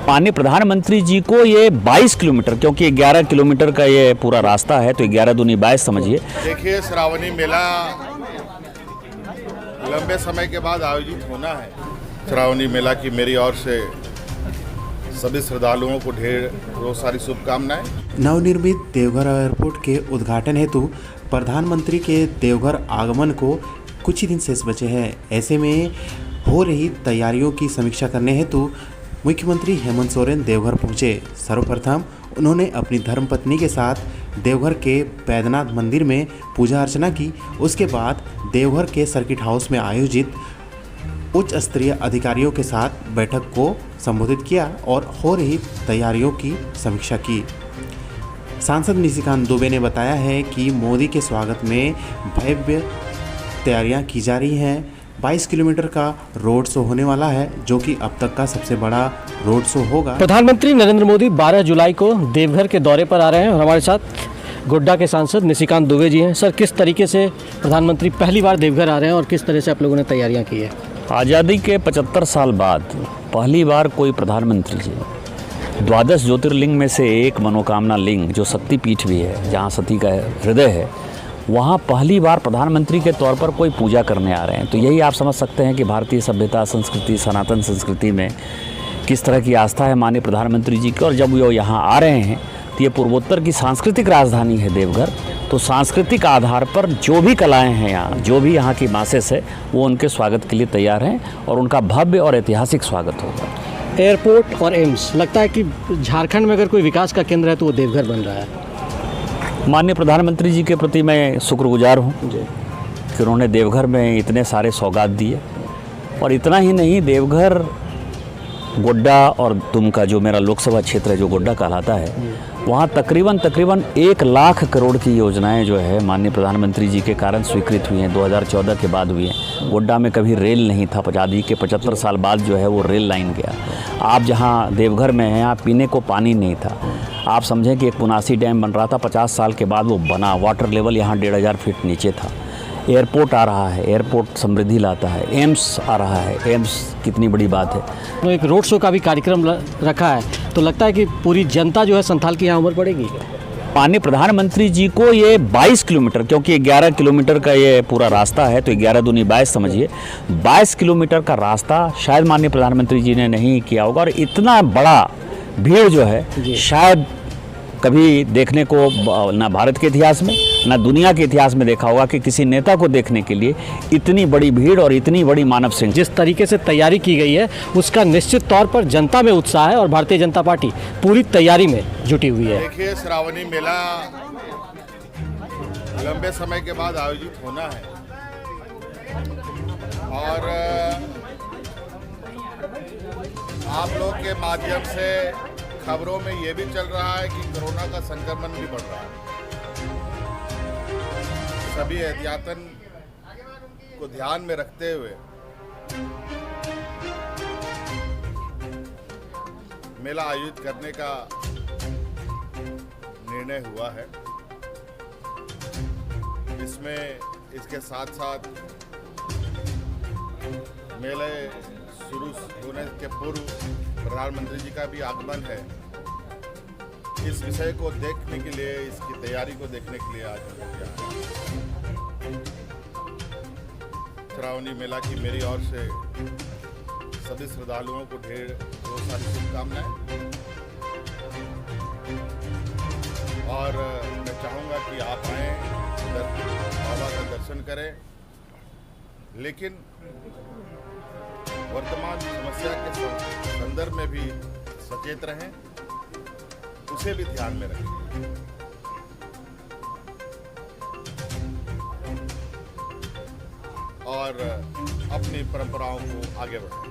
माननीय प्रधानमंत्री जी को ये 22 किलोमीटर, क्योंकि 11 किलोमीटर का ये पूरा रास्ता है, तो 11 दूनी 22 समझिए। देखिए, श्रावणी मेला लंबे समय के बाद आयोजित होना है। श्रावणी मेला की मेरी ओर से सभी श्रद्धालुओं को ढेर सारी शुभकामनाएं। नवनिर्मित देवघर एयरपोर्ट के उद्घाटन हेतु प्रधानमंत्री के देवघर आगमन को कुछ ही दिन शेष बचे हैं। ऐसे में हो रही तैयारियों की समीक्षा करने हेतु मुख्यमंत्री हेमंत सोरेन देवघर पहुंचे। सर्वप्रथम उन्होंने अपनी धर्मपत्नी के साथ देवघर के बैद्यनाथ मंदिर में पूजा अर्चना की। उसके बाद देवघर के सर्किट हाउस में आयोजित उच्च स्तरीय अधिकारियों के साथ बैठक को संबोधित किया और हो रही तैयारियों की समीक्षा की। सांसद निशिकांत दुबे ने बताया है कि मोदी के स्वागत में भव्य तैयारियां की जा रही हैं। 22 किलोमीटर का रोड शो होने वाला है, जो कि अब तक का सबसे बड़ा रोड शो होगा। प्रधानमंत्री नरेंद्र मोदी 12 जुलाई को देवघर के दौरे पर आ रहे हैं और हमारे साथ गोड्डा के सांसद निशिकांत दुबे जी हैं। सर, किस तरीके से प्रधानमंत्री पहली बार देवघर आ रहे हैं और किस तरह से आप लोगों ने तैयारियां की है? आज़ादी के 75 साल बाद पहली बार कोई प्रधानमंत्री जी 12 ज्योतिर्लिंग में से एक मनोकामना लिंग, जो सती पीठ भी है, जहाँ सती का हृदय है, वहाँ पहली बार प्रधानमंत्री के तौर पर कोई पूजा करने आ रहे हैं। तो यही आप समझ सकते हैं कि भारतीय सभ्यता, संस्कृति, सनातन संस्कृति में किस तरह की आस्था है माननीय प्रधानमंत्री जी की। और जब वो यहाँ आ रहे हैं तो ये पूर्वोत्तर की सांस्कृतिक राजधानी है देवघर, तो सांस्कृतिक आधार पर जो भी कलाएँ हैं यहाँ, जो भी यहाँ की मासेस है, वो उनके स्वागत के लिए तैयार हैं और उनका भव्य और ऐतिहासिक स्वागत होगा। एयरपोर्ट और एम्स, लगता है कि झारखंड में अगर कोई विकास का केंद्र है तो वो देवघर बन रहा है। माननीय प्रधानमंत्री जी के प्रति मैं शुक्रगुजार हूँ कि उन्होंने देवघर में इतने सारे सौगात दिए। और इतना ही नहीं, देवघर, गोड्डा और दुमका, जो मेरा लोकसभा क्षेत्र है, जो गोड्डा कहलाता है, वहाँ तकरीबन 1 लाख करोड़ की योजनाएं जो है माननीय प्रधानमंत्री जी के कारण स्वीकृत हुई हैं। 2014 के बाद हुई हैं। गोड्डा में कभी रेल नहीं था, आज़ादी के 75 साल बाद जो है वो रेल लाइन गया। आप जहाँ देवघर में हैं, यहाँ पीने को पानी नहीं था। आप समझें कि एक पुनासी डैम बन रहा था, 50 साल के बाद वो बना। वाटर लेवल यहाँ 1500 फीट नीचे था। एयरपोर्ट आ रहा है, एयरपोर्ट समृद्धि लाता है। एम्स आ रहा है, एम्स कितनी बड़ी बात है। तो एक रोड शो का भी कार्यक्रम रखा है, तो लगता है कि पूरी जनता जो है संथाल की यहाँ उमड़ पड़ेगी। माननीय प्रधानमंत्री जी को ये 22 किलोमीटर, क्योंकि 11 किलोमीटर का ये पूरा रास्ता है, तो 11 दूनी 22 समझिए। 22 किलोमीटर का रास्ता शायद माननीय प्रधानमंत्री जी ने नहीं किया होगा। और इतना बड़ा भीड़ जो है शायद कभी देखने को ना भारत के इतिहास में, ना दुनिया के इतिहास में देखा होगा कि किसी नेता को देखने के लिए इतनी बड़ी भीड़ और इतनी बड़ी मानव श्रृंखला। जिस तरीके से तैयारी की गई है उसका निश्चित तौर पर जनता में उत्साह है और भारतीय जनता पार्टी पूरी तैयारी में जुटी हुई है। देखिए, श्रावणी मेला लंबे समय के बाद आयोजित होना है और आप लोग के माध्यम से खबरों में ये भी चल रहा है कि कोरोना का संक्रमण भी बढ़ रहा है। सभी एहतियातन को ध्यान में रखते हुए मेला आयोजित करने का निर्णय हुआ है। इसमें इसके साथ साथ मेले शुरू होने के पूर्व प्रधानमंत्री जी का भी आगमन है। इस विषय को देखने के लिए, इसकी तैयारी को देखने के लिए आज हम यहाँ हैं। श्रावणी मेला की मेरी ओर से सभी श्रद्धालुओं को ढेर सारी शुभकामनाएं। और मैं चाहूँगा कि आप आएँ, बाबा का दर्शन करें, लेकिन वर्तमान समस्या के संदर्भ में भी सचेत रहें, उसे भी ध्यान में रखें और अपनी परंपराओं को आगे बढ़ाएं।